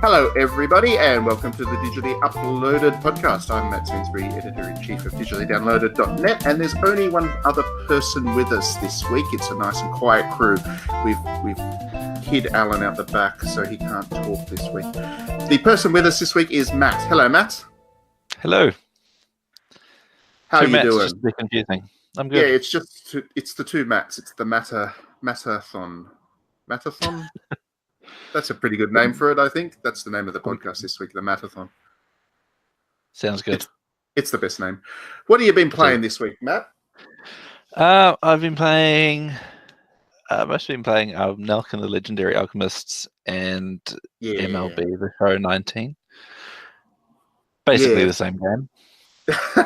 Hello, everybody, and welcome to the Digitally Uploaded podcast. I'm Matt Sainsbury, Editor-in-Chief of DigitallyDownloaded.net, and there's only one other person with us this week. It's a nice and quiet crew. We've hid Alan out the back, so he can't talk this week. The person with us this week is Matt. Hello, Matt. Hello. How are you Matt's doing? Just a bit confusing. I'm good. Yeah, it's the two Matts. It's the Matathon. Matathon? That's a pretty good name for it, I think. That's the name of the podcast this week, the Matathon. Sounds good. It's the best name. What have you been playing this week, Matt? I've been playing. Mostly been playing Nelk and the Legendary Alchemists and MLB The Show 19. Basically the same game.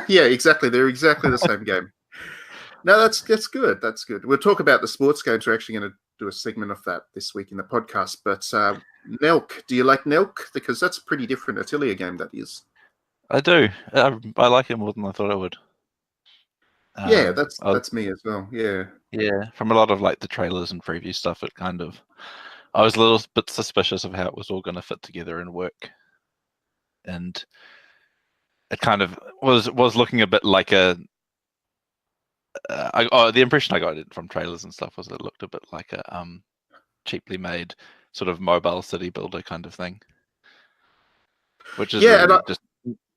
Yeah, exactly. They're exactly the same game. No, that's good. That's good. We'll talk about the sports games. We're actually going to do a segment of that this week in the podcast. But Nelk, do you like Nelk? Because that's a pretty different Atelier game, that is. I do. I like it more than I thought I would. Yeah, that's me as well. Yeah. Yeah, from a lot of like the trailers and preview stuff, I was a little bit suspicious of how it was all going to fit together and work. And it kind of was looking a bit like a. The impression I got from trailers and stuff was it looked a bit like a cheaply made sort of mobile city builder kind of thing, which is really just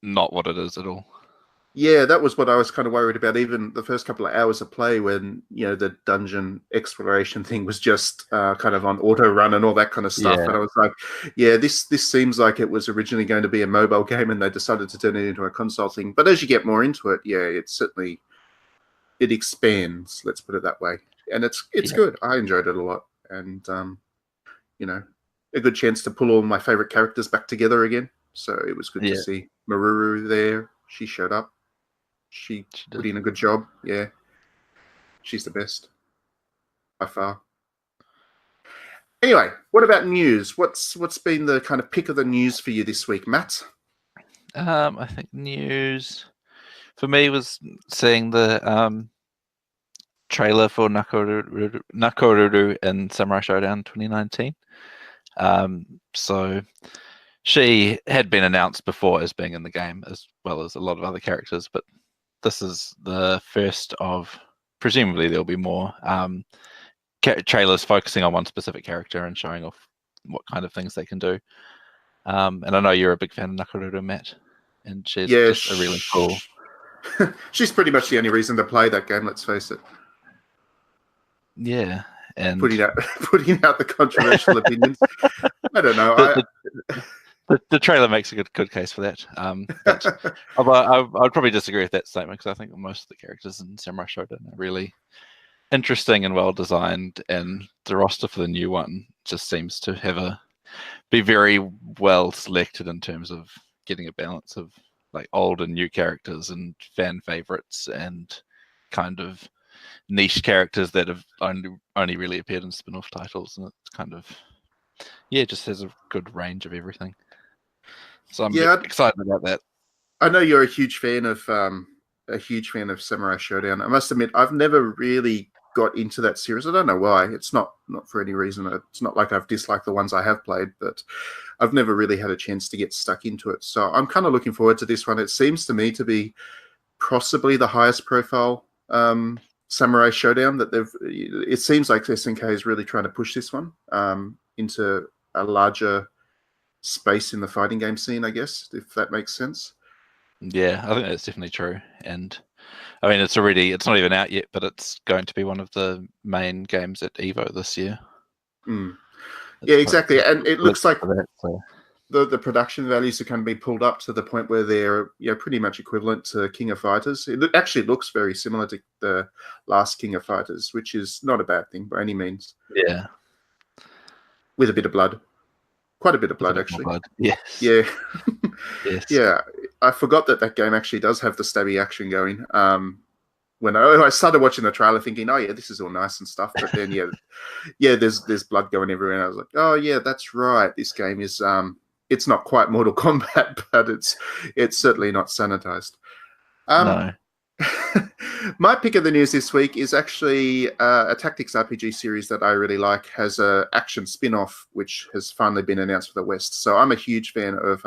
not what it is at all. Yeah, that was what I was kind of worried about. Even the first couple of hours of play, when the dungeon exploration thing was just kind of on auto run and all that kind of stuff, and I was like, this seems like it was originally going to be a mobile game, and they decided to turn it into a console thing. But as you get more into it, it's certainly. It expands, let's put it that way, and it's good. I enjoyed it a lot, and a good chance to pull all my favorite characters back together again. So it was good to see Maruru there. She showed up. She put in a good job. Yeah, she's the best by far. Anyway, what about news? What's been the kind of pick of the news for you this week, Matt? I think news. For me, was seeing the trailer for Nakoruru in Samurai Showdown 2019. So she had been announced before as being in the game, as well as a lot of other characters, but this is the first of, presumably there'll be more trailers focusing on one specific character and showing off what kind of things they can do. And I know you're a big fan of Nakoruru, Matt, and she's just a really cool... She's pretty much the only reason to play that game, let's face it. Yeah, and putting out the controversial opinions. I don't know. The trailer makes a good case for that. But I'd probably disagree with that statement, because I think most of the characters in Samurai Shodown are really interesting and well designed, and the roster for the new one just seems to be very well selected in terms of getting a balance of like old and new characters and fan favorites and kind of niche characters that have only really appeared in spin-off titles, and it's kind of just has a good range of everything. So I'm excited about that. I know you're a huge fan of Samurai Showdown. I must admit, I've never really got into that series. I don't know why. It's not for any reason. It's not like I've disliked the ones I have played, but I've never really had a chance to get stuck into it. So I'm kind of looking forward to this one. It seems to me to be possibly the highest profile Samurai Showdown that it seems like SNK is really trying to push this one into a larger space in the fighting game scene, I guess, if that makes sense. Yeah, I think that's definitely true. And I mean, it's not even out yet, but it's going to be one of the main games at EVO this year. Yeah, exactly. And it looks like the production values are going to be pulled up to the point where they're pretty much equivalent to King of Fighters. It actually looks very similar to the last King of Fighters, which is not a bad thing by any means. Yeah. With a bit of blood. Quite a bit of blood, actually. Yes. Yeah. Yes. Yeah. I forgot that game actually does have the stabby action going. When I started watching the trailer thinking, oh yeah, this is all nice and stuff, but then there's blood going everywhere, and I was like, oh yeah, that's right. This game is it's not quite Mortal Kombat, but it's certainly not sanitized. No. My pick of the news this week is actually a tactics RPG series that I really like. Has a action spin-off which has finally been announced for the West. So I'm a huge fan of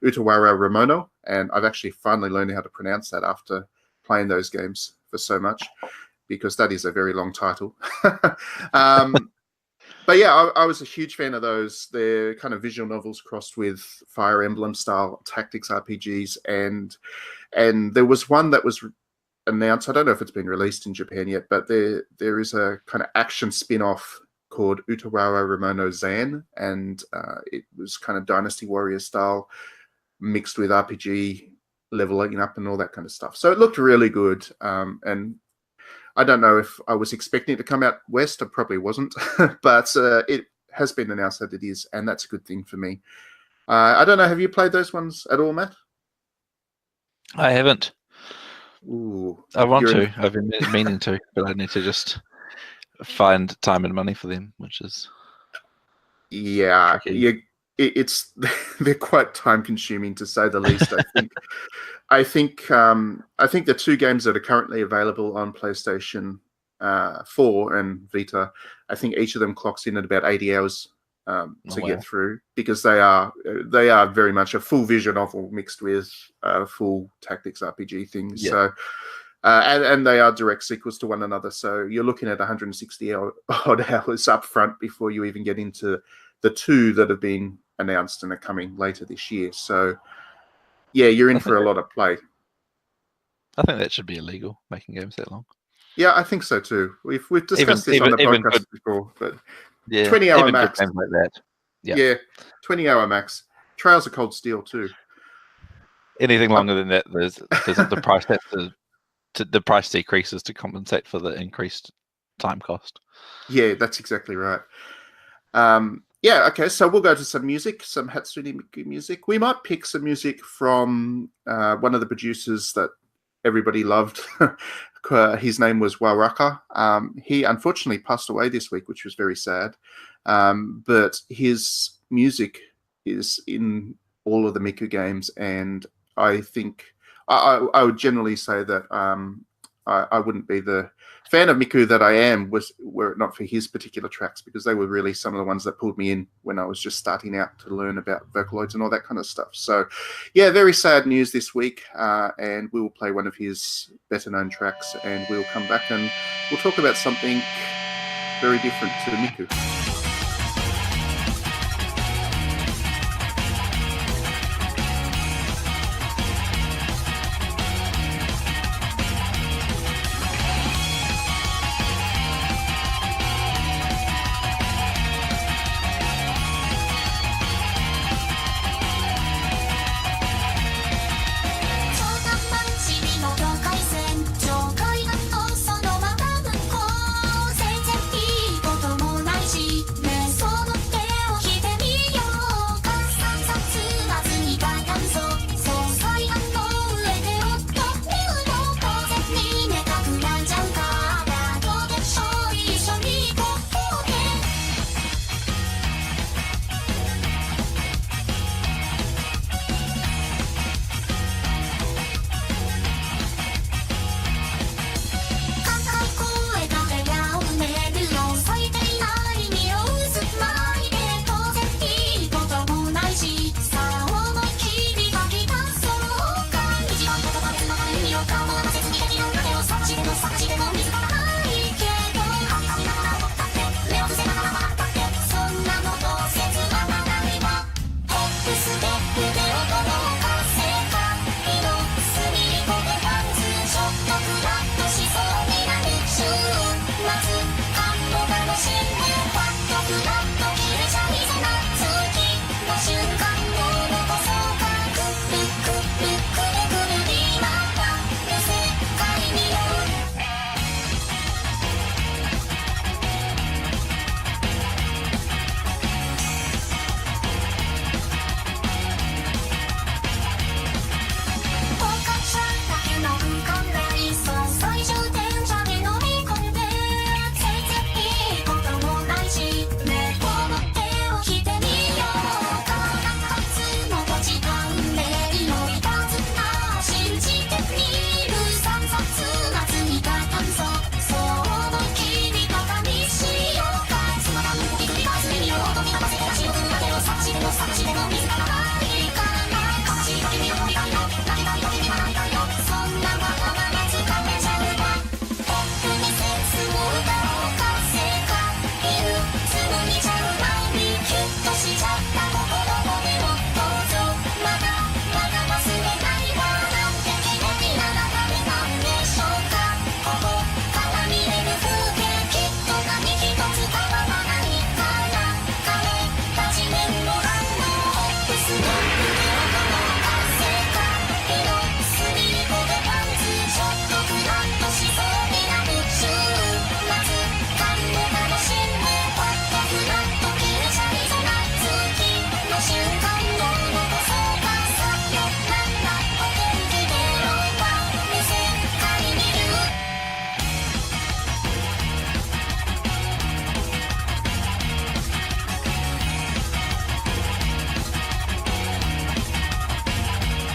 Utawara Ramono, and I've actually finally learned how to pronounce that after playing those games for so much, because that is a very long title. But yeah, I was a huge fan of those. They're kind of visual novels crossed with Fire Emblem style tactics RPGs, and there was one that was announced. I don't know if it's been released in Japan yet, but there is a kind of action spin-off called Utawara Ramono Zan, and it was kind of Dynasty Warrior style mixed with RPG leveling up and all that kind of stuff. So it looked really good, and I don't know if I was expecting it to come out West. I probably wasn't, but it has been announced that it is, and that's a good thing for me. I don't know. Have you played those ones at all, Matt? I haven't. Ooh, I want to. I've been meaning to, but I need to just find time and money for them, which is tricky. It's they're quite time consuming, to say the least. I think the two games that are currently available on PlayStation 4 and Vita, I think each of them clocks in at about 80 hours get through, because they are very much a full visual novel mixed with full tactics RPG things. Yeah. So and they are direct sequels to one another. So you're looking at 160 odd hours up front before you even get into the two that have been announced and are coming later this year. So yeah, you're in for a lot of play. I think that should be illegal, making games that long. Yeah, I think so too. We've discussed this on the podcast before, but 20-hour max. Games like that. Yeah, 20-hour max. Trails of Cold Steel too. Anything longer than that, there's the price the price decreases to compensate for the increased time cost. Yeah, that's exactly right. Yeah, okay, so we'll go to some music, some Hatsune Miku music. We might pick some music from one of the producers that everybody loved. His name was Waraka. He unfortunately passed away this week, which was very sad. But his music is in all of the Miku games, and I think I would generally say that I wouldn't be the fan of Miku that I am were it not for his particular tracks, because they were really some of the ones that pulled me in when I was just starting out to learn about Vocaloids and all that kind of stuff. So yeah, very sad news this week, and we will play one of his better known tracks, and we'll come back and we'll talk about something very different to Miku. し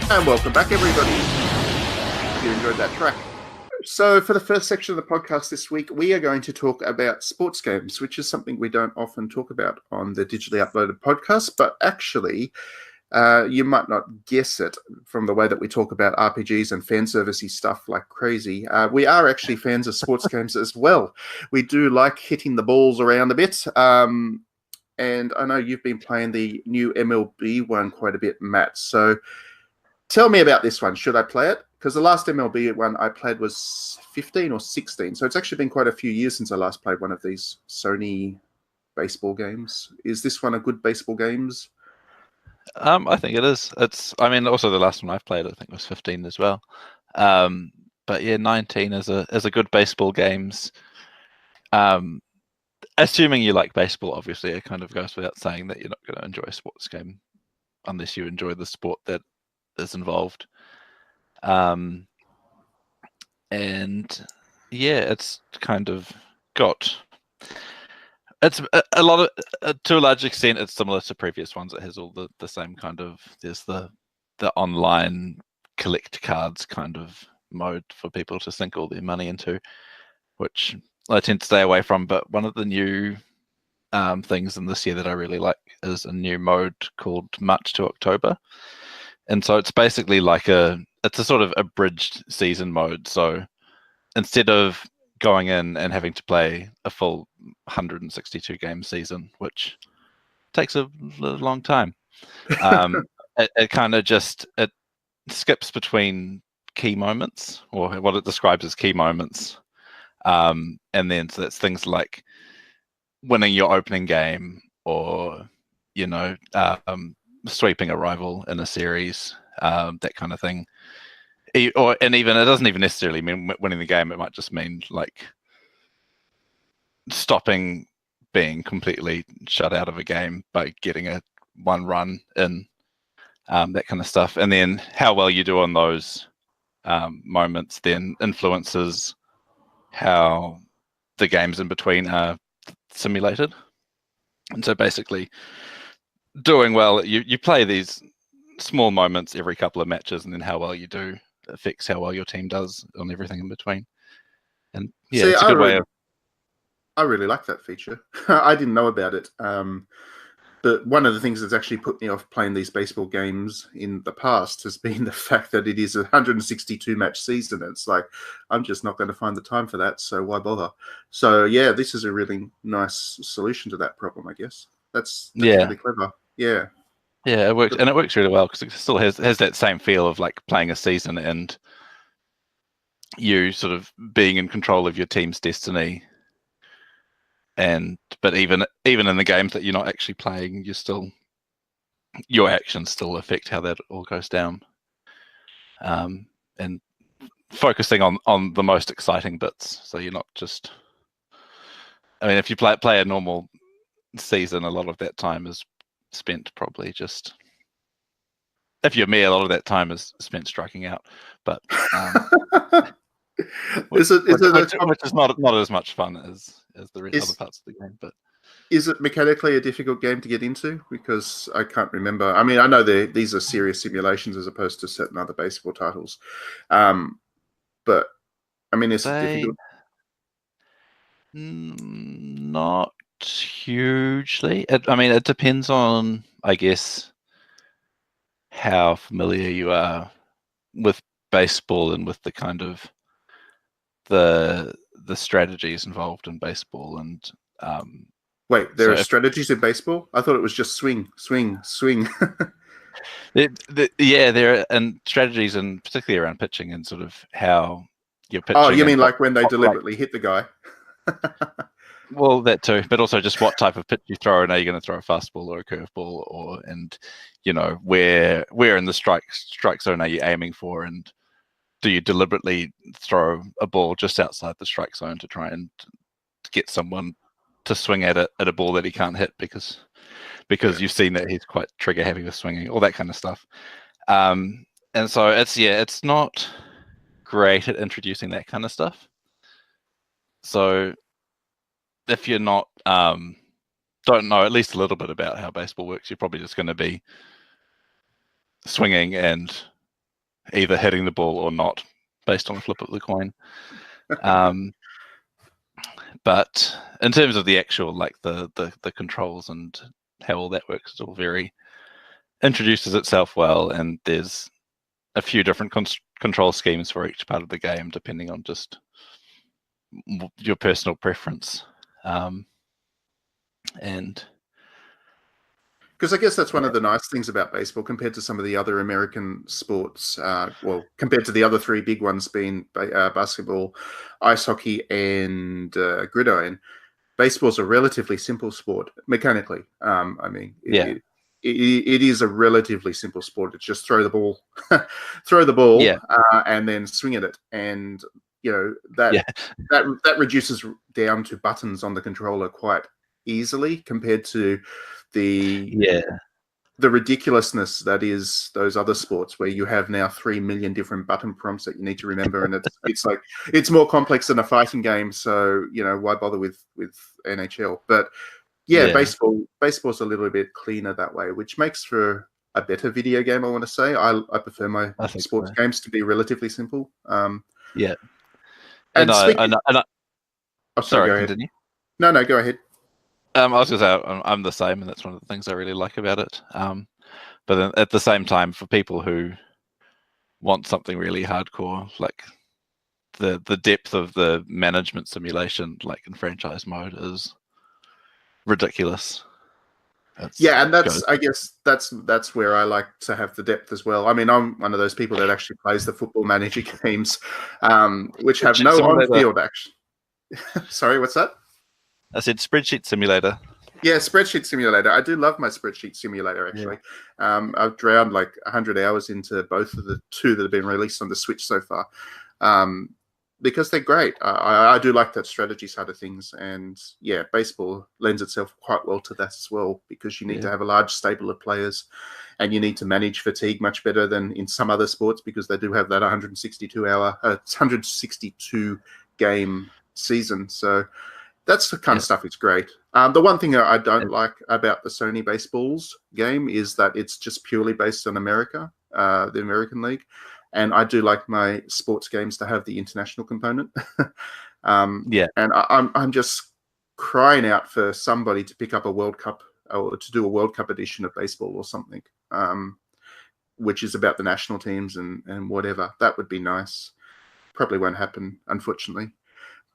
And welcome back, everybody. Hope you enjoyed that track. So for the first section of the podcast this week, we are going to talk about sports games, which is something we don't often talk about on the digitally uploaded podcast, but actually you might not guess it from the way that we talk about RPGs and fan servicey stuff like crazy. We are actually fans of sports games as well. We do like hitting the balls around a bit. And I know you've been playing the new MLB one quite a bit, Matt. So tell me about this one. Should I play it? Because the last MLB one I played was 15 or 16. So it's actually been quite a few years since I last played one of these Sony baseball games. Is this one a good baseball games? I think it is. Also the last one I've played, I think, was 15 as well. But yeah, 19 is a good baseball games. Assuming you like baseball, obviously, it kind of goes without saying that you're not going to enjoy a sports game unless you enjoy the sport that is involved. And yeah, it's kind of got. It's a lot of, to a large extent, it's similar to previous ones. It has all the same kind of. There's the online collect cards kind of mode for people to sink all their money into, which I tend to stay away from. But one of the new things in this year that I really like is a new mode called March to October, and so it's basically like it's a sort of abridged season mode. So instead of going in and having to play a full 162 game season, which takes a long time, it kind of just it skips between key moments, or what it describes as key moments, and then so that's things like winning your opening game, or sweeping a rival in a series, that kind of thing. And even it doesn't even necessarily mean winning the game. It might just mean like stopping being completely shut out of a game by getting a one run in, that kind of stuff. And then how well you do on those moments then influences how the games in between are simulated. And so basically doing well, you play these small moments every couple of matches, and then how well you do affects how well your team does on everything in between. And yeah, it's a good way of. I really like that feature. I didn't know about it. But one of the things that's actually put me off playing these baseball games in the past has been the fact that it is a 162 match season. It's like, I'm just not going to find the time for that, so why bother? So yeah, this is a really nice solution to that problem, I guess. That's really clever. Yeah. Yeah, it works, and it works really well because it still has that same feel of like playing a season and you sort of being in control of your team's destiny. But even in the games that you're not actually playing, your actions still affect how that all goes down. And focusing on the most exciting bits, so you're not just. I mean, if you play a normal season, a lot of that time is spent probably just. If you're me, a lot of that time is spent striking out, but which is not as much fun as the other parts of the game. But is it mechanically a difficult game to get into? Because I can't remember. I mean, I know these are serious simulations as opposed to certain other baseball titles, but I mean, is it difficult? Not hugely. It depends on, I guess, how familiar you are with baseball and with the kind of the strategies involved in baseball. And wait, there are strategies in baseball? I thought it was just swing. There are, and strategies, and particularly around pitching and sort of how you're pitching. Oh, you mean like when they deliberately hit the guy? Well, that too, but also just what type of pitch you throw, and are you going to throw a fastball or a curveball, and where in the strike zone are you aiming for, and do you deliberately throw a ball just outside the strike zone to try and get someone to swing at a ball that he can't hit because you've seen that he's quite trigger happy with swinging, all that kind of stuff. And so it's not great at introducing that kind of stuff. So if you're not don't know at least a little bit about how baseball works, you're probably just going to be swinging and either hitting the ball or not, based on a flip of the coin. But in terms of the actual, like the controls and how all that works, it's all very introduces itself well, and there's a few different control schemes for each part of the game, depending on just your personal preference. And because I guess that's one of the nice things about baseball compared to some of the other American sports. Well, compared to the other three big ones being basketball, ice hockey, and gridiron. Baseball's a relatively simple sport mechanically. I mean, it is a relatively simple sport. It's just throw the ball, and then swing at it, and that reduces down to buttons on the controller quite easily compared to the ridiculousness that is those other sports where you have now 3 million different button prompts that you need to remember, and it's like it's more complex than a fighting game. So why bother with NHL? But baseball's a little bit cleaner that way, which makes for a better video game. I want to say I prefer my sports games to be relatively simple. And sorry, go ahead. Continue. No, go ahead. I was going to say I'm the same, and that's one of the things I really like about it. But then at the same time, for people who want something really hardcore, like the depth of the management simulation, like in franchise mode, is ridiculous. And I guess that's where I like to have the depth as well. I mean, I'm one of those people that actually plays the Football Manager games, which have no on-field action. Sorry, what's that? I said Spreadsheet Simulator. Yeah, Spreadsheet Simulator. I do love my Spreadsheet Simulator, actually. Yeah. I've drowned like 100 hours into both of the two that have been released on the Switch so far, because they're great. I do like that strategy side of things. And, baseball lends itself quite well to that as well, because you need to have a large stable of players, and you need to manage fatigue much better than in some other sports, because they do have that 162 game season. So that's the kind of stuff. It's great. The one thing I don't like about the Sony Baseballs game is that it's just purely based on America, the American League. And I do like my sports games to have the international component. And I'm just crying out for somebody to pick up a World Cup, or to do a World Cup edition of baseball or something, which is about the national teams and whatever. That would be nice. Probably won't happen, unfortunately.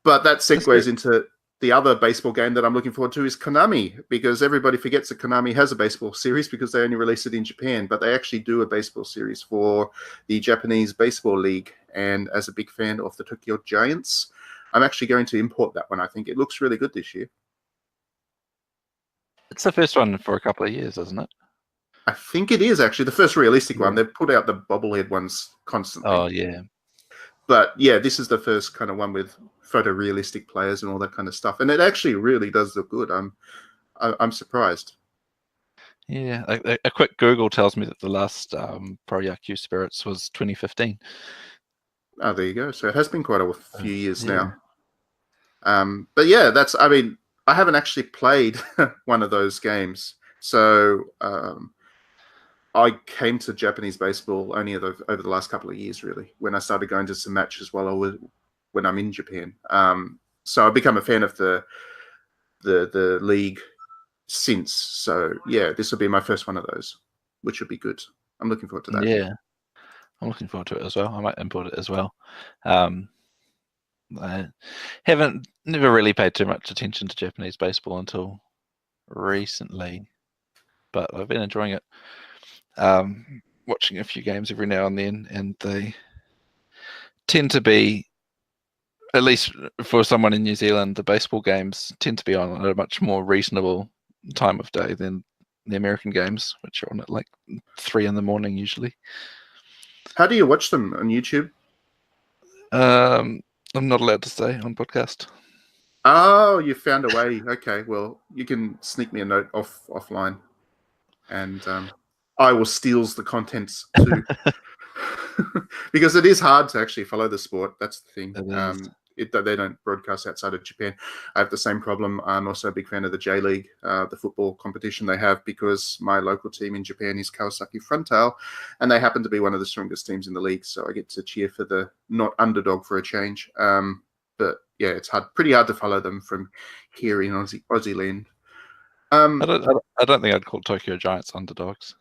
But that segues into the other baseball game that I'm looking forward to is Konami, because everybody forgets that Konami has a baseball series because they only release it in Japan, but they actually do a baseball series for the Japanese Baseball League. And as a big fan of the Tokyo Giants, I'm actually going to import that one. I think it looks really good this year. It's the first one for a couple of years, isn't it? I think it is actually the first realistic one. They've put out the bobblehead ones constantly. Oh, yeah. But this is the first kind of one with photorealistic players and all that kind of stuff, and it actually really does look good. I'm surprised. Yeah, a quick Google tells me that the last Pro Yaku Spirits was 2015. Oh, there you go. So it has been quite a few years now. But that's. I mean, I haven't actually played one of those games, so I came to Japanese baseball only over the last couple of years, really, when I started going to some matches when I'm in Japan. So I've become a fan of the league since. So, this will be my first one of those, which would be good. I'm looking forward to that. Yeah, I'm looking forward to it as well. I might import it as well. I never really paid too much attention to Japanese baseball until recently, but I've been enjoying it. Watching a few games every now and then, and they tend to be, at least for someone in New Zealand, the baseball games tend to be on a much more reasonable time of day than the American games, which are on at like 3 a.m. usually. How do you watch them on YouTube? I'm not allowed to say on podcast. Oh, you found a way. Okay, well, you can sneak me a note offline, and I will steals the contents too. Because it is hard to actually follow the sport. That's the thing. they don't broadcast outside of Japan. I have the same problem. I'm also a big fan of the J League, the football competition they have, because my local team in Japan is Kawasaki Frontale, and they happen to be one of the strongest teams in the league. So I get to cheer for the not underdog for a change. But yeah, it's pretty hard to follow them from here in Aussie land. I don't think I'd call Tokyo Giants underdogs.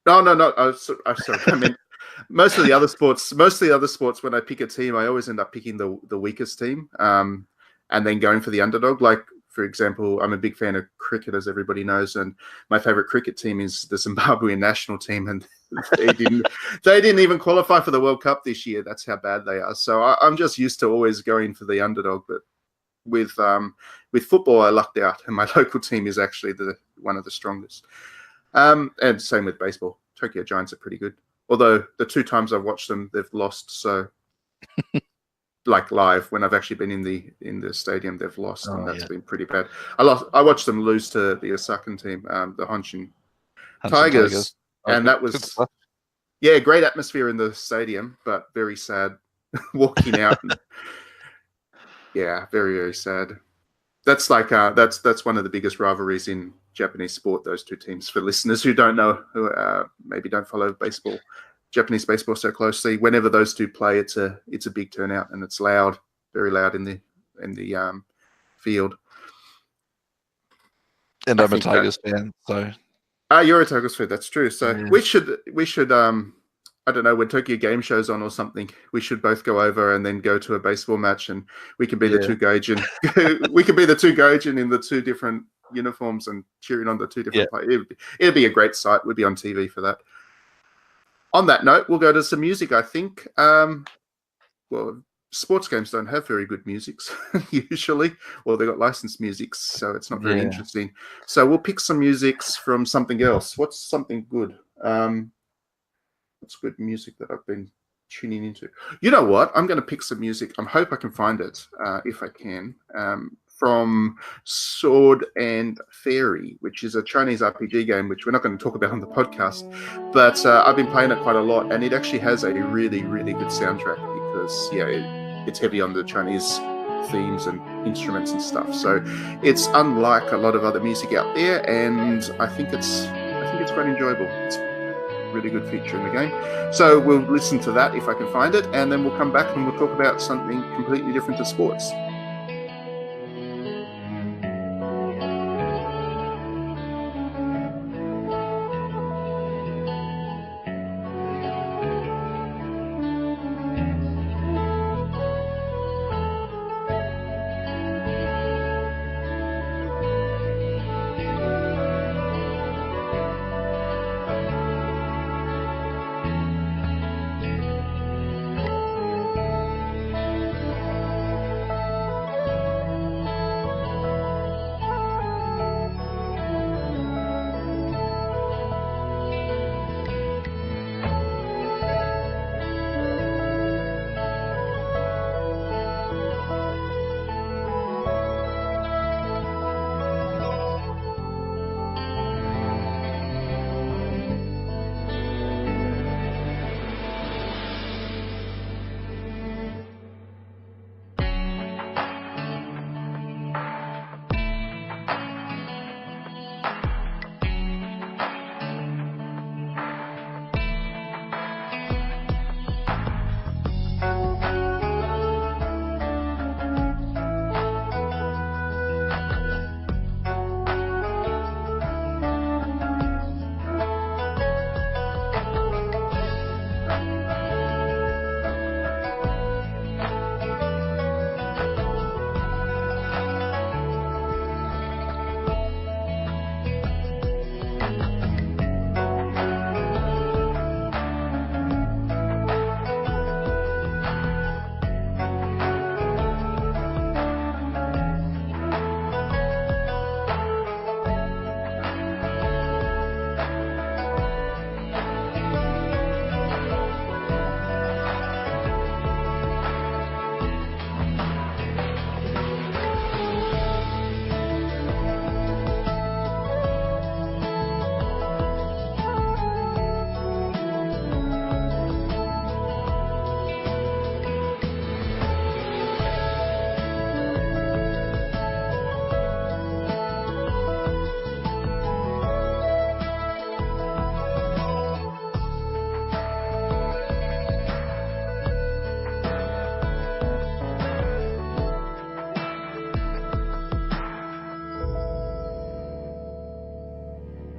No. I'm sorry. I mean, most of the other sports, when I pick a team, I always end up picking the weakest team, and then going for the underdog. Like, for example, I'm a big fan of cricket, as everybody knows, and my favorite cricket team is the Zimbabwean national team, and they didn't even qualify for the World Cup this year. That's how bad they are. So I'm just used to always going for the underdog. But with football, I lucked out, and my local team is actually one of the strongest. And same with baseball. Tokyo Giants are pretty good. Although the 2 times I've watched them, they've lost. So, like live, when I've actually been in the stadium, they've lost, and that's been pretty bad. I watched them lose to the Osakan team, the Hanshin Tigers, and that was great atmosphere in the stadium, but very sad walking out. Yeah, very, very sad. That's like that's one of the biggest rivalries in Japanese sport, those 2 teams. For listeners who don't know, who maybe don't follow Japanese baseball so closely, whenever those 2 play, it's a big turnout, and it's loud, very loud in the field. And I'm a Tigers fan, so. You're a Tigers fan. That's true. So we should I don't know, when Tokyo Game Show's on or something, we should both go over and then go to a baseball match, and we can be the 2 Gaijin. We can be the 2 Gaijin in the 2 different uniforms and cheering on the 2 different players. It'd be a great sight. We'd be on TV for that. On that note, we'll go to some music, I think. Well, sports games don't have very good musics usually. Well, they got licensed musics, so it's not very interesting. So we'll pick some musics from something else. What's something good? What's good music that I've been tuning into? You know what? I'm going to pick some music. I hope I can find it, if I can, from Sword and Fairy, which is a Chinese RPG game, which we're not going to talk about on the podcast. But I've been playing it quite a lot, and it actually has a really, really good soundtrack because, it's heavy on the Chinese themes and instruments and stuff. So it's unlike a lot of other music out there, and I think it's quite enjoyable. It's really good feature in the game. So we'll listen to that if I can find it, and then we'll come back and we'll talk about something completely different to sports.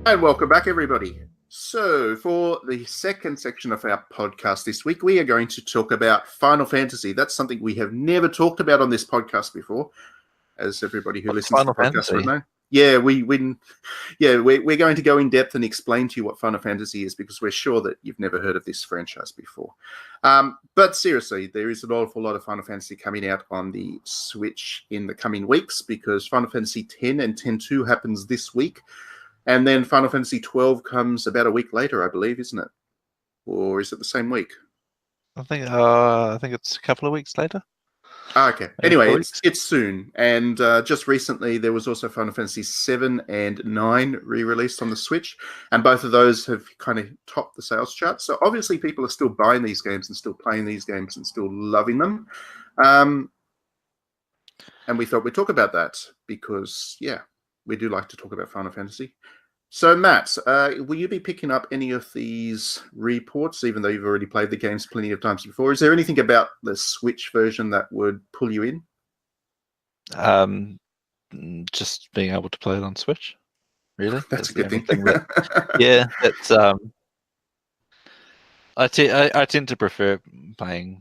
And welcome back, everybody. So, for the second section of our podcast this week, we are going to talk about Final Fantasy. That's something we have never talked about on this podcast before, as everybody who listens Final to the podcast Fantasy? would know. Yeah, we're going to go in depth and explain to you what Final Fantasy is, because we're sure that you've never heard of this franchise before. But seriously, there is an awful lot of Final Fantasy coming out on the Switch in the coming weeks, because Final Fantasy X and X-2 happens this week. And then Final Fantasy XII comes about a week later, I believe, isn't it? Or is it the same week? I think it's a couple of weeks later. Okay. Maybe Anyway, 4 weeks. it's soon. And just recently, there was also Final Fantasy VII and IX re-released on the Switch. And both of those have kind of topped the sales chart. So obviously, people are still buying these games and still playing these games and still loving them. And we thought we'd talk about that because, yeah, we do like to talk about Final Fantasy. So, Matt, will you be picking up any of these reports, even though you've already played the games plenty of times before? Is there anything about the Switch version that would pull you in? Just being able to play it on Switch, really. That's a good thing. Yeah, it's I tend to prefer playing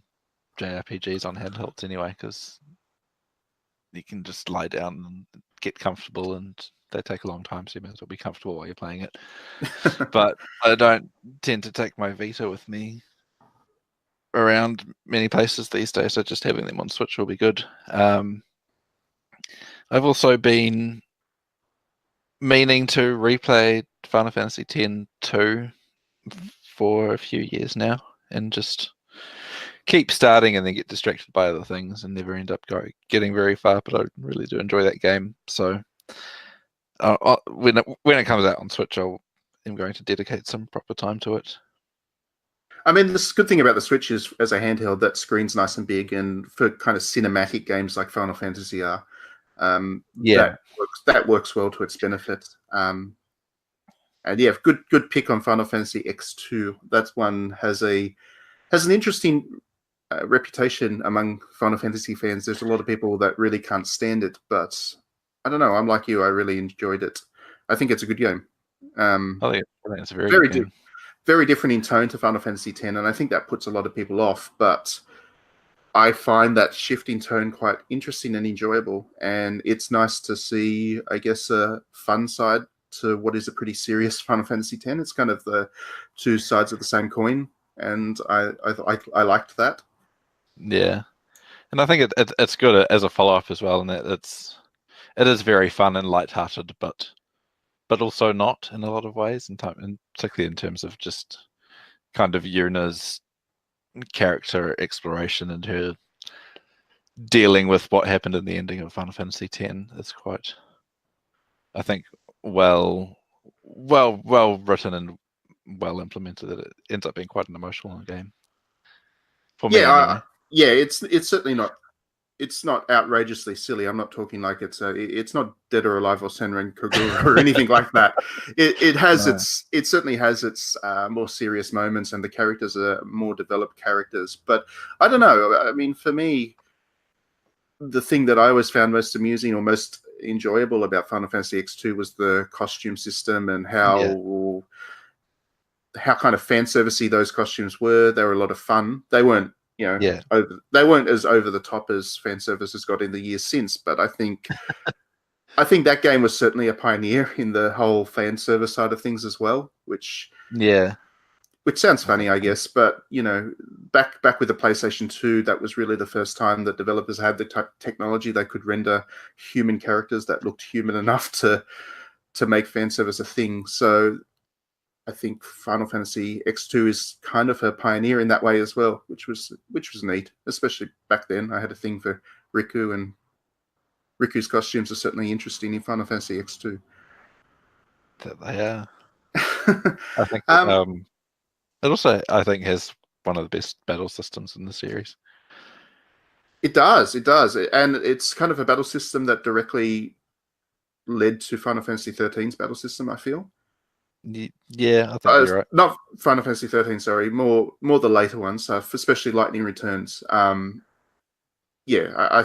JRPGs on handhelds anyway, because you can just lie down and get comfortable, and they take a long time, so you may as well be comfortable while you're playing it. But I don't tend to take my Vita with me around many places these days, so just having them on Switch will be good. I've also been meaning to replay Final Fantasy X-2 for a few years now, and just keep starting and then get distracted by other things and never end up getting very far. But I really do enjoy that game, so when it comes out on Switch, I'm going to dedicate some proper time to it. I mean, the good thing about the Switch is, as a handheld, that screen's nice and big, and for kind of cinematic games like Final Fantasy are, that works well to its benefit. And yeah, good pick on Final Fantasy X2. That one has an interesting reputation among Final Fantasy fans. There's a lot of people that really can't stand it, but I don't know. I'm like you. I really enjoyed it. I think it's a good game. I think it's a very good game. Very different in tone to Final Fantasy X, and I think that puts a lot of people off. But I find that shift in tone quite interesting and enjoyable, and it's nice to see, I guess, a fun side to what is a pretty serious Final Fantasy X. It's kind of the two sides of the same coin, and I liked that. Yeah, and I think it's good as a follow-up as well, and it is very fun and light-hearted, but also not in a lot of ways, and particularly in terms of just kind of Yuna's character exploration and her dealing with what happened in the ending of Final Fantasy X. It's quite, I think, well written and well implemented, that it ends up being quite an emotional game for me anyway. It's certainly not. It's not outrageously silly. I'm not talking like it's not Dead or Alive or Senran Kagura or anything like that. It certainly has its more serious moments, and the characters are more developed characters. But I don't know. I mean, for me, the thing that I always found most amusing or most enjoyable about Final Fantasy X2 was the costume system and how kind of fan servicey those costumes were. They were a lot of fun. They weren't, they weren't as over the top as fan service has got in the years since. But I think that game was certainly a pioneer in the whole fan service side of things as well, which sounds funny, I guess. But back with the PlayStation 2, that was really the first time that developers had the technology they could render human characters that looked human enough to make fan service a thing. So I think Final Fantasy X2 is kind of a pioneer in that way as well, which was neat, especially back then. I had a thing for Riku, and Riku's costumes are certainly interesting in Final Fantasy X2. They are. I think it also, I think, has one of the best battle systems in the series. It does, and it's kind of a battle system that directly led to Final Fantasy XIII's battle system, I feel. Yeah, I think you're right. Not Final Fantasy 13, sorry, more the later ones, especially Lightning Returns. I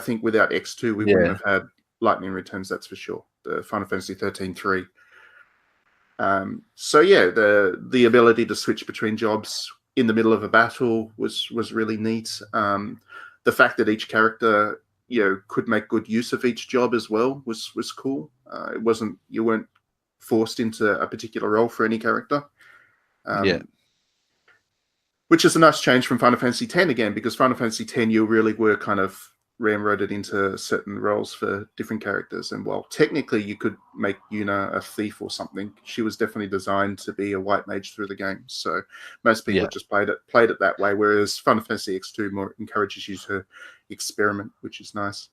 think without X2 we wouldn't have had Lightning Returns, that's for sure. The Final Fantasy 13-3. So yeah, the ability to switch between jobs in the middle of a battle was really neat. The fact that each character could make good use of each job as well was cool. You weren't forced into a particular role for any character. Yeah. Which is a nice change from Final Fantasy X again, because Final Fantasy X you really were kind of ramroded into certain roles for different characters. And while technically you could make Yuna a thief or something, she was definitely designed to be a white mage through the game. So most people just played it that way, whereas Final Fantasy X2 more encourages you to experiment, which is nice.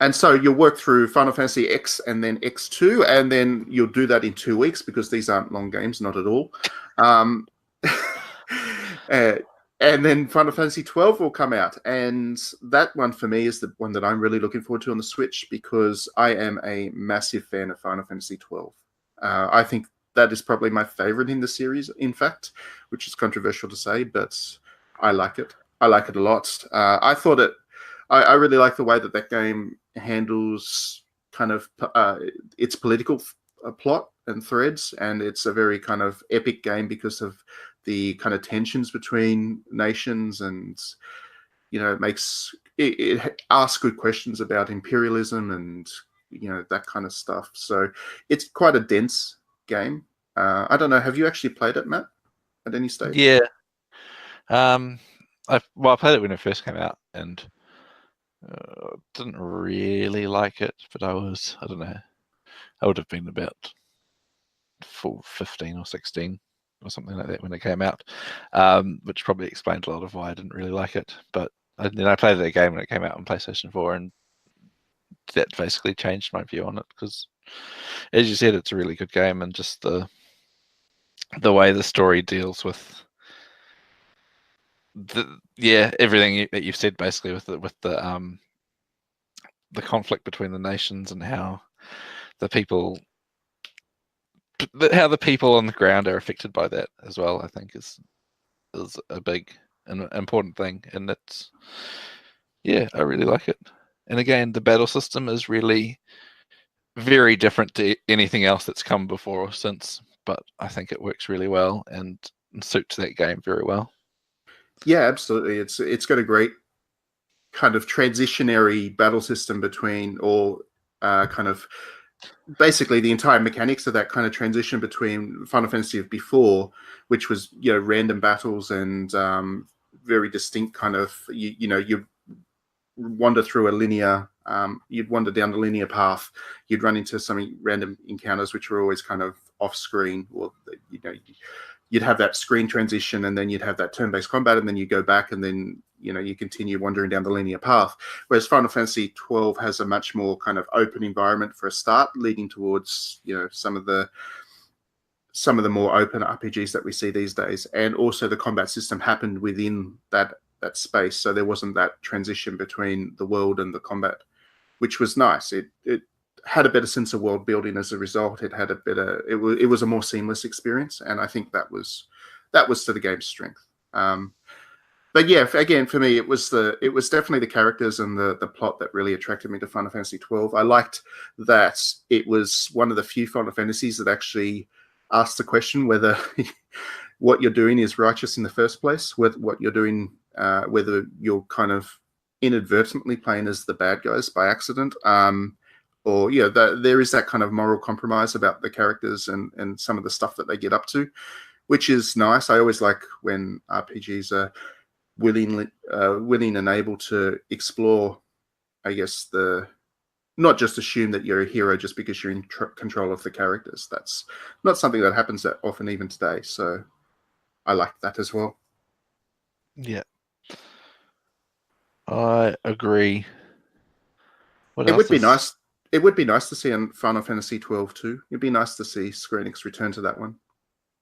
And so you'll work through Final Fantasy X and then X2, and then you'll do that in 2 weeks, because these aren't long games, not at all. And then Final Fantasy XII will come out, and that one for me is the one that I'm really looking forward to on the Switch, because I am a massive fan of Final Fantasy XII. I think that is probably my favorite in the series, in fact, which is controversial to say, but I like it. I like it a lot. I really like the way that game handles kind of its political plot and threads, and it's a very kind of epic game because of the kind of tensions between nations, and it asks good questions about imperialism and that kind of stuff. So it's quite a dense game. I don't know, have you actually played it, Matt, at any stage? Yeah. I played it when it first came out, and didn't really like it, but I don't know, I would have been about 15 or 16 or something like that when it came out, which probably explained a lot of why I didn't really like it. But then I played that game when it came out on PlayStation 4, and that basically changed my view on it, because, as you said, it's a really good game, and just the way the story deals with everything that you've said, basically, with the conflict between the nations, and how the people on the ground are affected by that as well, I think is a big and important thing. And that's, I really like it. And again, the battle system is really very different to anything else that's come before or since, but I think it works really well and suits that game very well. Yeah, absolutely. It's got a great kind of transitionary battle system between all kind of basically the entire mechanics of that kind of transition between Final Fantasy of before, which was random battles and very distinct kind of you wander through a linear you'd wander down the linear path, you'd run into some random encounters which were always kind of off screen, or you'd have that screen transition, and then you'd have that turn-based combat, and then you go back, and then you continue wandering down the linear path. Whereas Final Fantasy XII has a much more kind of open environment for a start, leading towards some of the more open RPGs that we see these days. And also the combat system happened within that space, so there wasn't that transition between the world and the combat, which was nice. It had a better sense of world building as a result. It had it was a more seamless experience, and I think that was to the game's strength. But yeah, again, for me, it was definitely the characters and the plot that really attracted me to Final Fantasy XII. I liked that it was one of the few Final Fantasies that actually asked the question whether what you're doing is righteous in the first place, whether what you're doing, whether you're kind of inadvertently playing as the bad guys by accident, or there is that kind of moral compromise about the characters and some of the stuff that they get up to, which is nice. I always like when RPGs are willing and able to explore, I guess, not just assume that you're a hero just because you're in control of the characters. That's not something that happens that often even today. So I like that as well. Yeah, I agree. It would be nice. It would be nice to see in Final Fantasy XII too. It'd be nice to see Square Enix return to that one,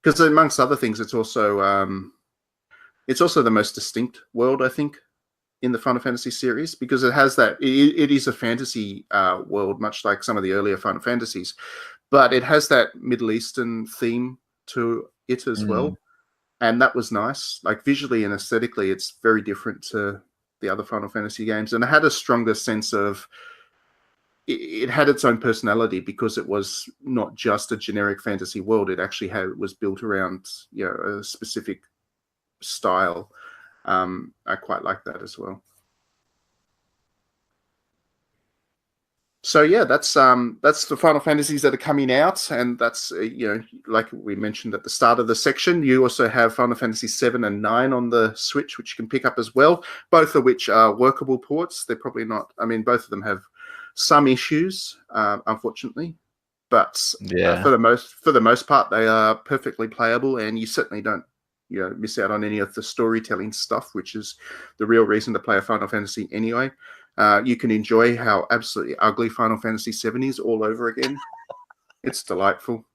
because amongst other things, it's also the most distinct world, I think, in the Final Fantasy series, because it has that. It is a fantasy world, much like some of the earlier Final Fantasies, but it has that Middle Eastern theme to it as well, and that was nice. Like visually and aesthetically, it's very different to the other Final Fantasy games, and it had a stronger sense of it had its own personality because it was not just a generic fantasy world. It actually was built around a specific style. I quite like that as well. So yeah, that's the Final Fantasies that are coming out, and that's like we mentioned at the start of the section, you also have Final Fantasy VII and IX on the Switch, which you can pick up as well. Both of which are workable ports. They're probably not. I mean, both of them have some issues, unfortunately, but for the most part, they are perfectly playable, and you certainly don't miss out on any of the storytelling stuff, which is the real reason to play a Final Fantasy anyway. You can enjoy how absolutely ugly Final Fantasy VII is all over again. It's delightful.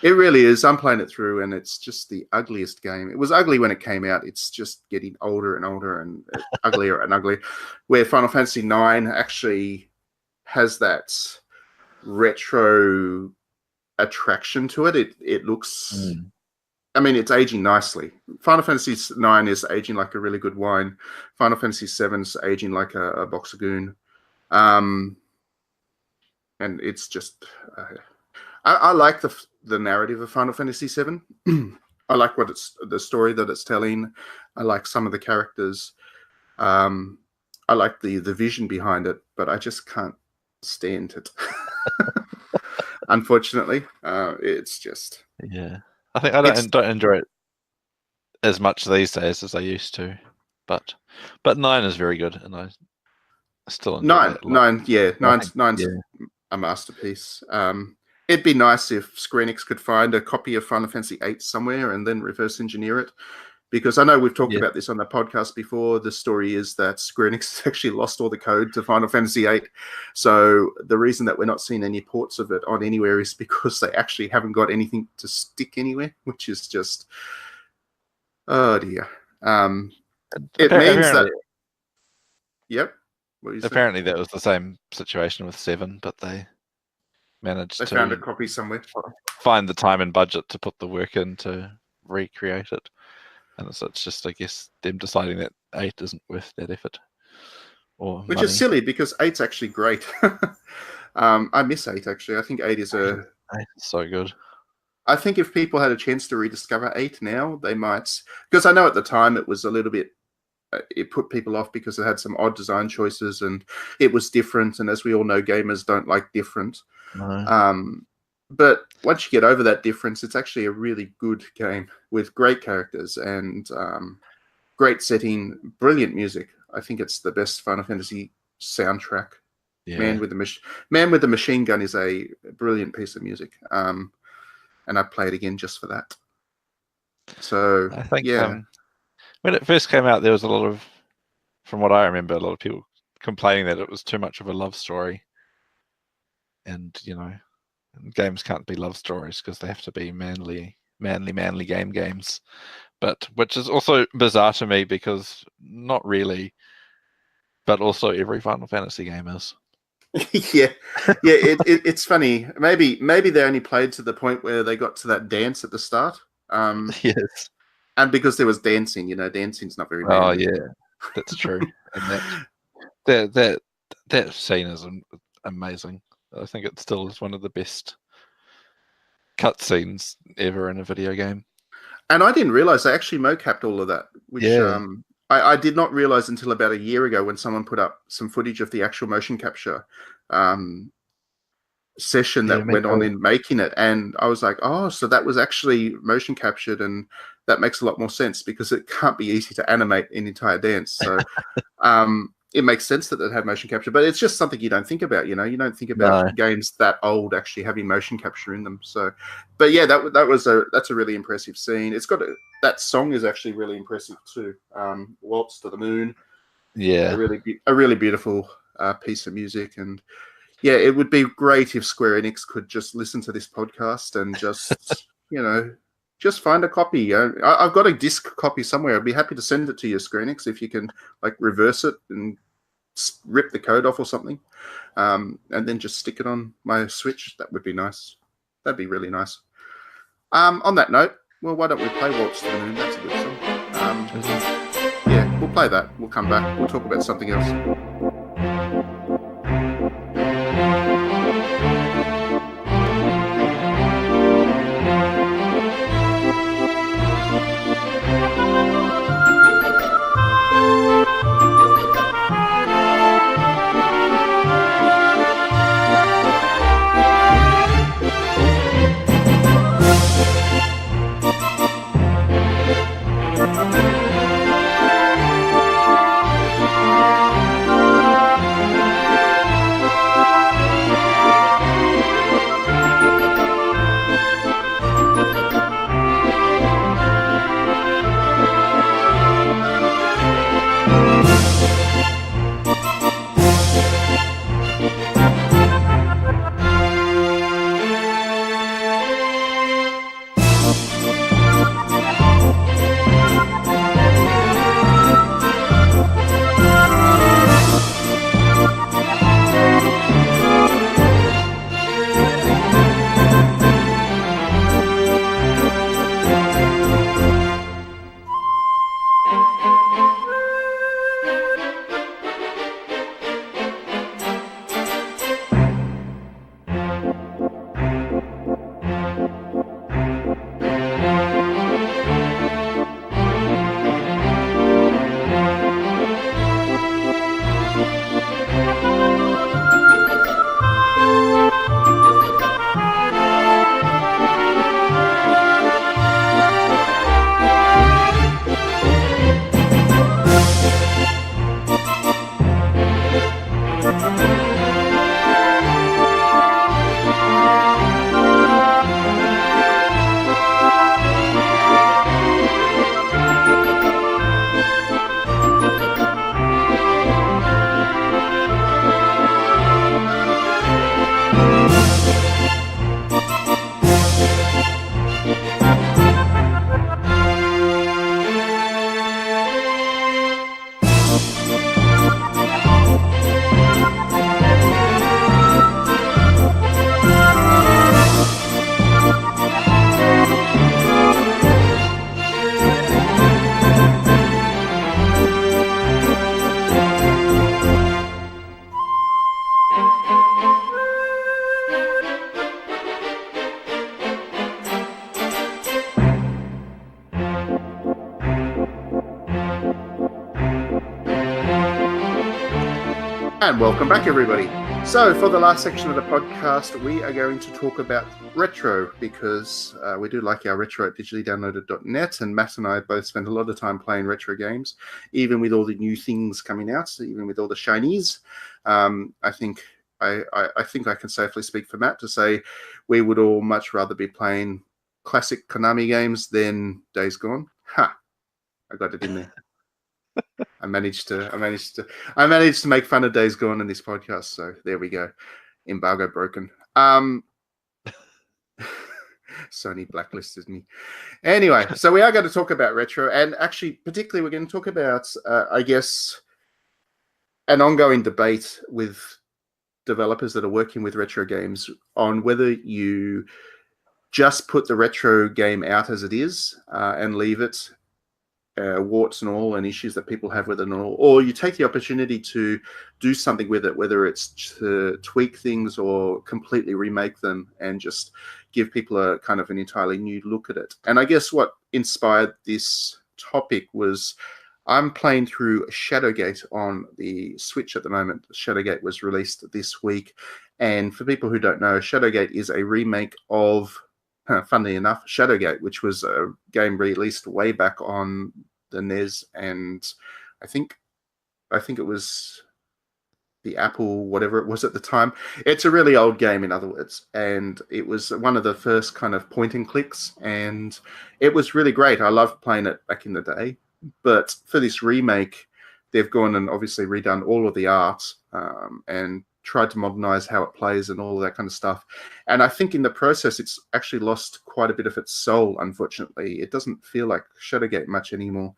It really is. I'm playing it through, and it's just the ugliest game. It was ugly when it came out. It's just getting older and older and uglier and uglier. Where Final Fantasy IX actually has that retro attraction to it. It looks... I mean, it's aging nicely. Final Fantasy IX is aging like a really good wine. Final Fantasy VII is aging like a box of goon. And it's just... I like the narrative of Final Fantasy VII. I like the story that it's telling. I like some of the characters. I like the vision behind it, but I just can't stand it. Unfortunately, it's just... Yeah. I think I don't enjoy it as much these days as I used to, but 9 is very good, and I still enjoy it. Nine's a masterpiece. It'd be nice if Square Enix could find a copy of Final Fantasy VIII somewhere and then reverse engineer it, because I know we've talked about this on the podcast before. The story is that Square Enix actually lost all the code to Final Fantasy VIII. So the reason that we're not seeing any ports of it on anywhere is because they actually haven't got anything to stick anywhere, which is just, oh dear. It means that... Yep. Apparently that was the same situation with 7, but they managed to found a copy somewhere. Find the time and budget to put the work in to recreate it. And so it's just, I guess, them deciding that 8 isn't worth that effort. Which is silly, because 8's actually great. I miss 8, actually. I think 8 is 8 is so good. I think if people had a chance to rediscover 8 now, they might. Because I know at the time it was a little bit... it put people off because it had some odd design choices and it was different. And as we all know, gamers don't like different. No. But once you get over that difference, it's actually a really good game with great characters and great setting, brilliant music. I think it's the best Final Fantasy soundtrack. Yeah. Man with the Machine Gun is a brilliant piece of music. And I'd play it again just for that. So, I think when it first came out, there was a lot of, from what I remember, a lot of people complaining that it was too much of a love story. And, games can't be love stories because they have to be manly games. But which is also bizarre to me because not really, but also every Final Fantasy game is. It's funny. Maybe they only played to the point where they got to that dance at the start. Yes. And because there was dancing, dancing's not very manly. Oh yeah, that's true. And that scene is amazing. I think it still is one of the best cutscenes ever in a video game. And I didn't realize they actually mocapped all of that, which I did not realize until about a year ago when someone put up some footage of the actual motion capture session that went on in making it. And I was like, oh, so that was actually motion captured, and that makes a lot more sense because it can't be easy to animate an entire dance. So it makes sense that it had motion capture, but it's just something you don't think about. You don't think about games that old actually having motion capture in them. So, but yeah, that's a really impressive scene. It's got that song is actually really impressive too. Waltz to the Moon. Yeah, a really beautiful piece of music. And yeah, it would be great if Square Enix could just listen to this podcast and just just find a copy. I've got a disc copy somewhere. I'd be happy to send it to you, Square Enix, if you can reverse it and rip the code off or something, and then just stick it on my Switch. That would be nice. That'd be really nice. On that note, well, why don't we play Waltz to the Moon? That's a good song. Yeah, we'll play that. We'll come back. We'll talk about something else. And welcome back, everybody. So for the last section of the podcast, we are going to talk about retro, because we do like our retro at digitallydownloaded.net, and Matt and I both spend a lot of time playing retro games, even with all the new things coming out, even with all the shinies. I think I can safely speak for Matt to say we would all much rather be playing classic Konami games than Days Gone. Ha! I got it in there. I managed to make fun of Days Gone in this podcast, so there we go. Embargo broken. Sony blacklisted me. Anyway, so we are going to talk about retro, and actually, particularly, we're going to talk about, I guess, an ongoing debate with developers that are working with retro games on whether you just put the retro game out as it is and leave it. Warts and all, and issues that people have with it and all, or you take the opportunity to do something with it, whether it's to tweak things or completely remake them and just give people a kind of an entirely new look at it. And I guess what inspired this topic was I'm playing through Shadowgate on the Switch at the moment. Shadowgate was released this week, and for people who don't know, Shadowgate is a remake of funnily enough, Shadowgate, which was a game released way back on the NES, and I think it was the Apple, whatever it was at the time. It's a really old game, in other words, and it was one of the first kind of point and clicks, and it was really great. I loved playing it back in the day, but for this remake, they've gone and obviously redone all of the art and tried to modernize how it plays and all of that kind of stuff. And I think in the process, it's actually lost quite a bit of its soul, unfortunately. It doesn't feel like Shadowgate much anymore.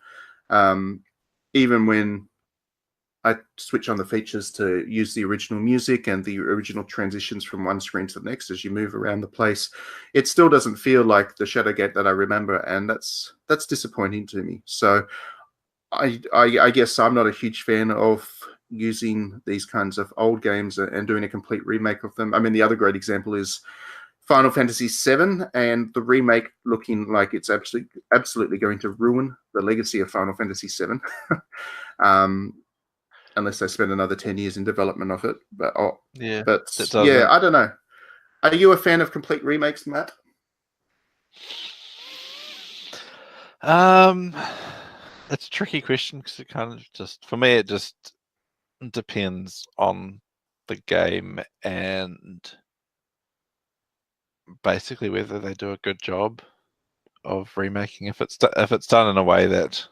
Even when I switch on the features to use the original music and the original transitions from one screen to the next as you move around the place, it still doesn't feel like the Shadowgate that I remember, and that's disappointing to me. So I guess I'm not a huge fan of using these kinds of old games and doing a complete remake of them. I mean, the other great example is Final Fantasy VII, and the remake looking like it's absolutely going to ruin the legacy of Final Fantasy VII, unless they spend another 10 years in development of it. But I don't know. Are you a fan of complete remakes, Matt? It's a tricky question because it kind of just, for me, it just depends on the game and basically whether they do a good job of remaking. If it's done in a way that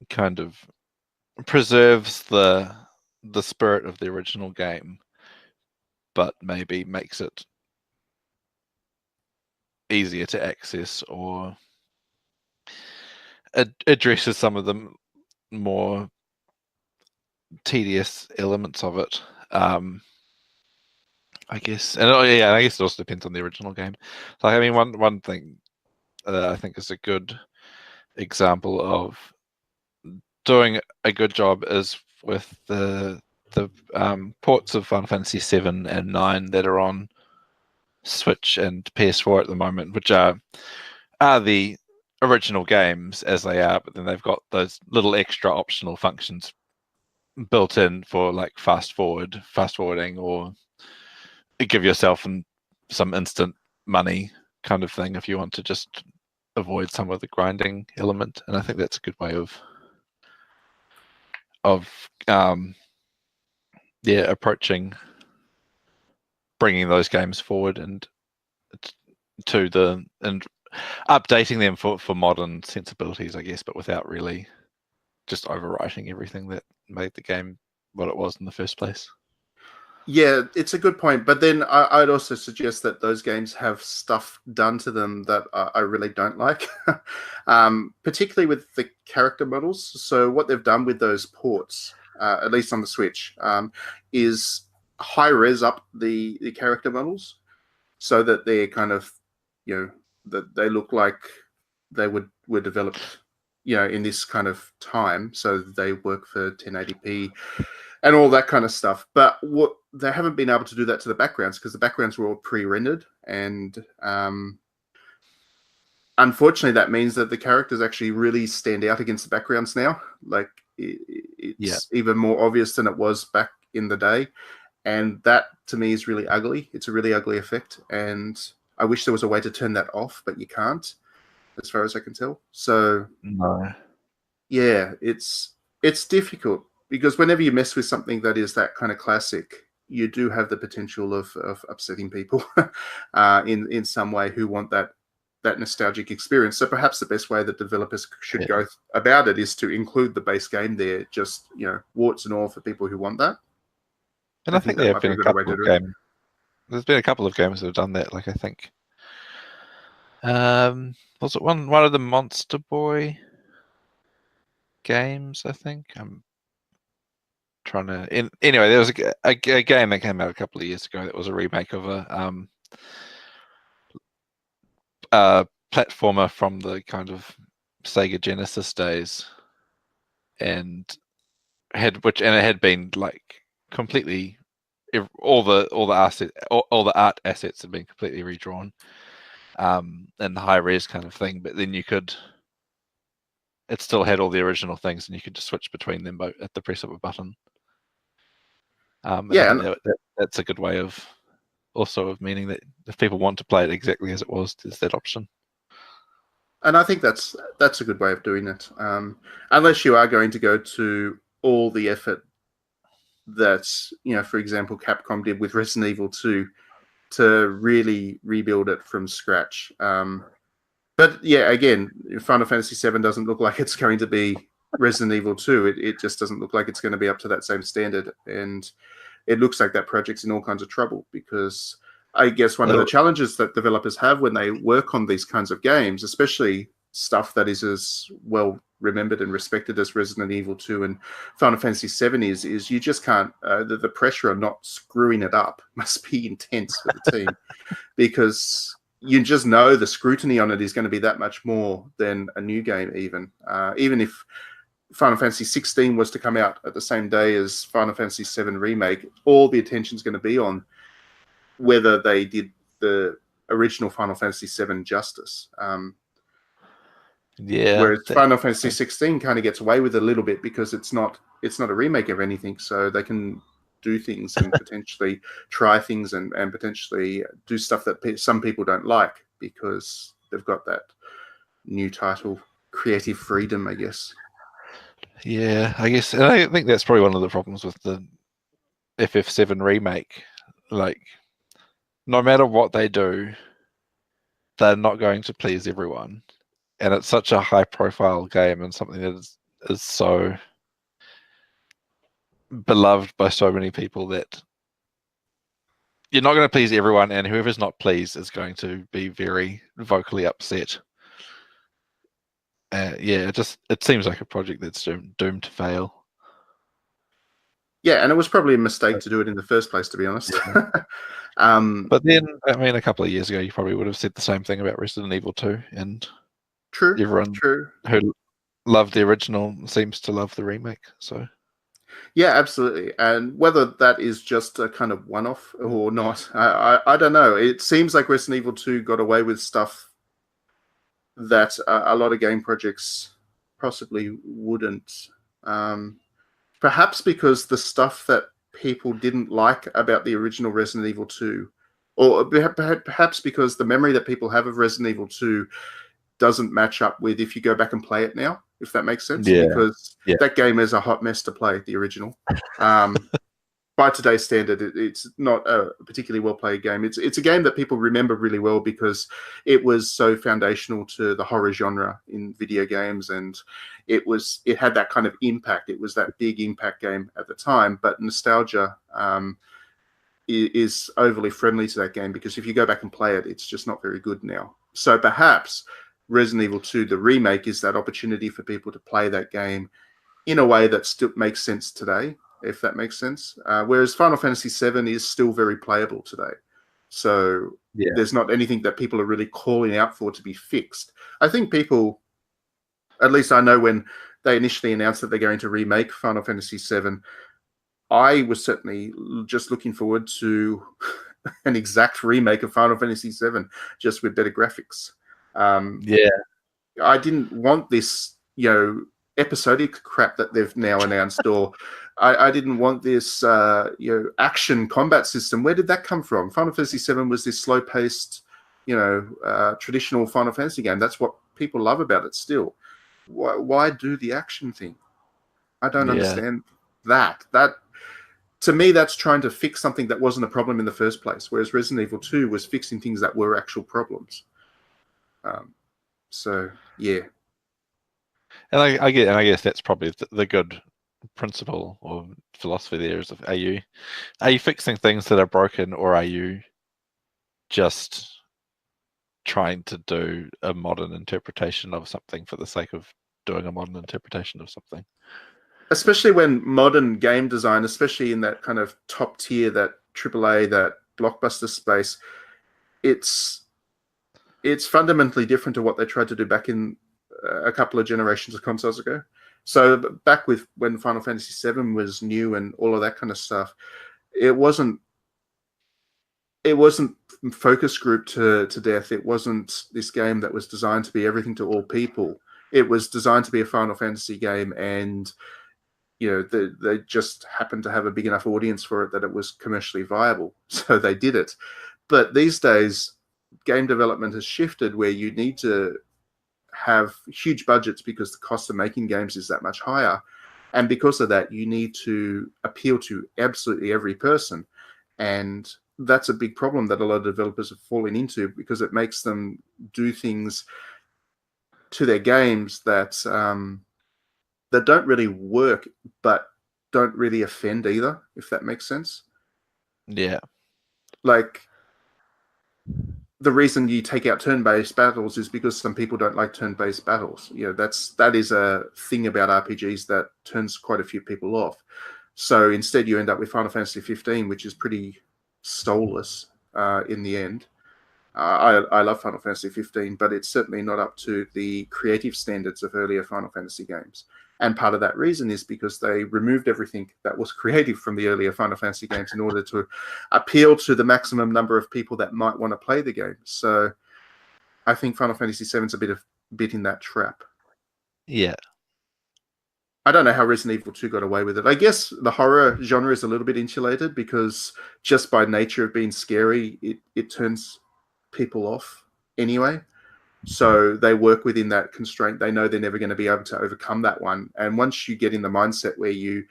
kind of preserves the spirit of the original game, but maybe makes it easier to access or addresses some of the more tedious elements of it, I guess. And I guess it also depends on the original game. Like, I mean, one thing I think is a good example of doing a good job is with the ports of Final Fantasy VII and 9 that are on Switch and PS4 at the moment, which are the original games as they are, but then they've got those little extra optional functions built in for like fast forwarding, or give yourself some instant money kind of thing if you want to just avoid some of the grinding element. And I think that's a good way of approaching bringing those games forward and updating them for modern sensibilities, I guess, but without really just overwriting everything that made the game what it was in the first place. Yeah, it's a good point. But then I'd also suggest that those games have stuff done to them that I really don't like, particularly with the character models. So what they've done with those ports, at least on the Switch, is high res up the character models so that they're kind of, that they look like they were developed, in this kind of time, so they work for 1080p and all that kind of stuff. But what they haven't been able to do that to the backgrounds because the backgrounds were all pre-rendered, and unfortunately, that means that the characters actually really stand out against the backgrounds now. Like it's even more obvious than it was back in the day, and that to me is really ugly. It's a really ugly effect, and I wish there was a way to turn that off, but you can't, as far as I can tell. So no, yeah, it's difficult because whenever you mess with something that is that kind of classic, you do have the potential of upsetting people in some way who want that nostalgic experience. So perhaps the best way that developers should go about it is to include the base game there, just warts and all for people who want that. And I think there have been a couple of games. There's been a couple of games that have done that. Like I think, was it one of the Monster Boy games? I think I'm trying to. Anyway, there was a game that came out a couple of years ago that was a remake of a platformer from the kind of Sega Genesis days, and it had been like completely all the art assets had been completely redrawn, and the high res kind of thing. But then it still had all the original things, and you could just switch between them both at the press of a button. That's a good way of meaning that if people want to play it exactly as it was, there's that option. And I think that's a good way of doing it. Unless you are going to go to all the effort that, for example, Capcom did with Resident Evil 2 to really rebuild it from scratch. But yeah, again, Final Fantasy VII doesn't look like it's going to be Resident Evil 2. It just doesn't look like it's going to be up to that same standard. And it looks like that project's in all kinds of trouble because I guess one of the challenges that developers have when they work on these kinds of games, especially stuff that is as well remembered and respected as Resident Evil 2 and Final Fantasy VII is you just can't, the pressure of not screwing it up must be intense for the team because you just know the scrutiny on it is going to be that much more than a new game even. Even if Final Fantasy 16 was to come out at the same day as Final Fantasy 7 Remake, all the attention is going to be on whether they did the original Final Fantasy 7 justice. Whereas Final Fantasy 16 kind of gets away with it a little bit because it's not a remake of anything, so they can do things and potentially try things and potentially do stuff that some people don't like because they've got that new title, creative freedom, I guess. Yeah, I guess, and I think that's probably one of the problems with the FF7 remake. Like, no matter what they do, they're not going to please everyone, and it's such a high-profile game and something that is so beloved by so many people that you're not going to please everyone, and whoever's not pleased is going to be very vocally upset. It seems like a project that's doomed to fail. Yeah, and it was probably a mistake to do it in the first place, to be honest. But then, I mean, a couple of years ago, you probably would have said the same thing about Resident Evil 2, and everyone who loved the original seems to love the remake. So, yeah, absolutely. And whether that is just a kind of one-off or not, I don't know. It seems like Resident Evil 2 got away with stuff that a lot of game projects possibly wouldn't. Perhaps because the stuff that people didn't like about the original Resident Evil 2, or perhaps because the memory that people have of Resident Evil 2 doesn't match up with if you go back and play it now, if that makes sense. Yeah. Because that game is a hot mess to play, the original. By today's standard, it's not a particularly well-played game. It's a game that people remember really well because it was so foundational to the horror genre in video games, and it had that kind of impact. It was that big impact game at the time, but nostalgia is overly friendly to that game, because if you go back and play it, it's just not very good now. So perhaps Resident Evil 2, the remake, is that opportunity for people to play that game in a way that still makes sense today, if that makes sense. Whereas Final Fantasy VII is still very playable today. So there's not anything that people are really calling out for to be fixed. I think people, at least I know when they initially announced that they're going to remake Final Fantasy VII, I was certainly just looking forward to an exact remake of Final Fantasy VII, just with better graphics. I didn't want this, episodic crap that they've now announced, or I didn't want this, action combat system. Where did that come from? Final Fantasy VII was this slow-paced, traditional Final Fantasy game. That's what people love about it still. Why do the action thing? I don't understand that. To me, that's trying to fix something that wasn't a problem in the first place, whereas Resident Evil 2 was fixing things that were actual problems. And I guess that's probably the good principle or philosophy there is, are you fixing things that are broken, or are you just trying to do a modern interpretation of something for the sake of doing a modern interpretation of something? Especially when modern game design, especially in that kind of top tier, that AAA, that blockbuster space, it's fundamentally different to what they tried to do back in a couple of generations of consoles ago. So back with when Final Fantasy VII was new and all of that kind of stuff, it wasn't focus group to death. It wasn't this game that was designed to be everything to all people. It was designed to be a Final Fantasy game, and they just happened to have a big enough audience for it that it was commercially viable, so they did it. But these days, game development has shifted where you need to have huge budgets because the cost of making games is that much higher, and because of that, you need to appeal to absolutely every person, and that's a big problem that a lot of developers have fallen into, because it makes them do things to their games that that don't really work, but don't really offend either, if that makes sense. Yeah. Like, the reason you take out turn-based battles is because some people don't like turn-based battles. That is a thing about RPGs that turns quite a few people off. So instead, you end up with Final Fantasy 15, which is pretty soulless in the end. I love Final Fantasy 15, but it's certainly not up to the creative standards of earlier Final Fantasy games. And part of that reason is because they removed everything that was creative from the earlier Final Fantasy games in order to appeal to the maximum number of people that might want to play the game. So I think Final Fantasy VII is a bit in that trap. Yeah. I don't know how Resident Evil 2 got away with it. I guess the horror genre is a little bit insulated, because just by nature of being scary, it turns people off anyway. So they work within that constraint. They know they're never going to be able to overcome that one. And once you get in the mindset where you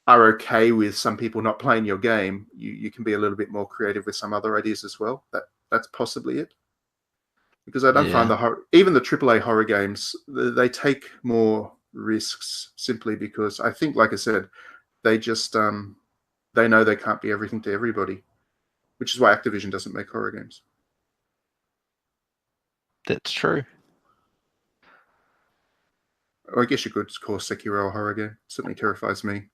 are okay with some people not playing your game, you can be a little bit more creative with some other ideas as well. That's possibly it. Because I don't find even the AAA horror games, they take more risks simply because I think, like I said, they just they know they can't be everything to everybody, which is why Activision doesn't make horror games. That's true. Or I guess you could call Sekiro a horror game. It certainly terrifies me.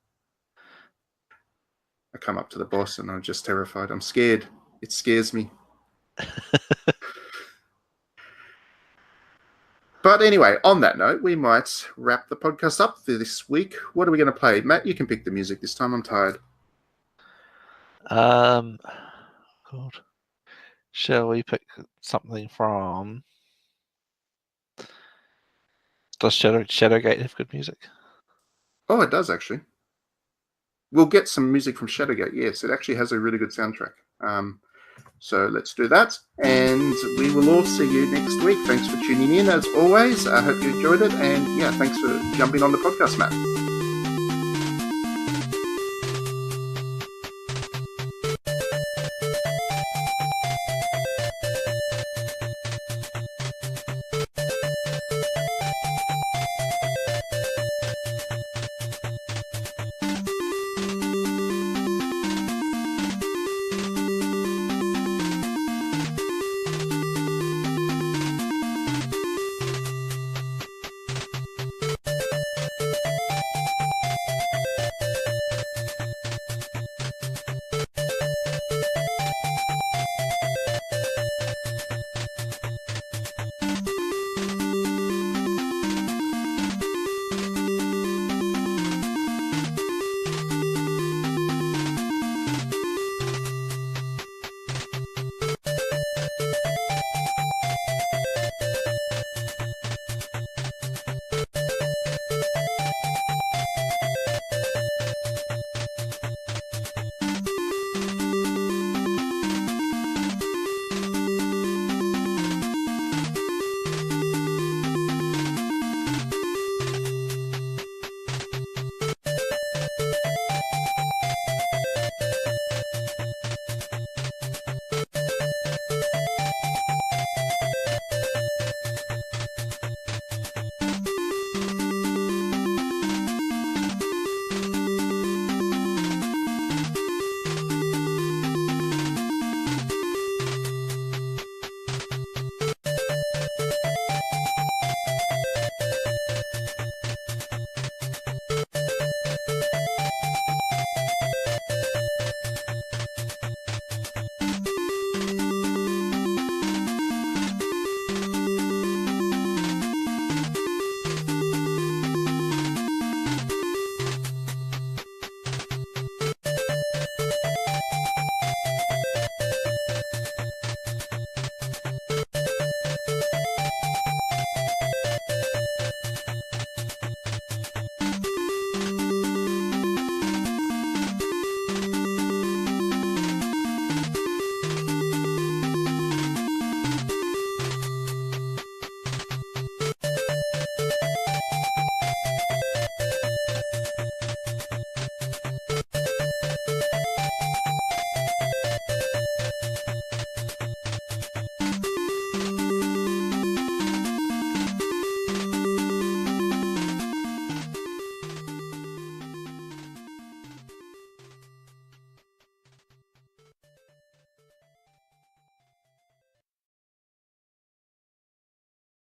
I come up to the boss and I'm just terrified. I'm scared. It scares me. But anyway, on that note, we might wrap the podcast up for this week. What are we going to play? Matt, you can pick the music this time. I'm tired. God. Shall we pick something from... Does Shadowgate have good music? Oh, it does, actually. We'll get some music from Shadowgate, yes. It actually has a really good soundtrack. So let's do that. And we will all see you next week. Thanks for tuning in, as always. I hope you enjoyed it. And, yeah, thanks for jumping on the podcast, Matt.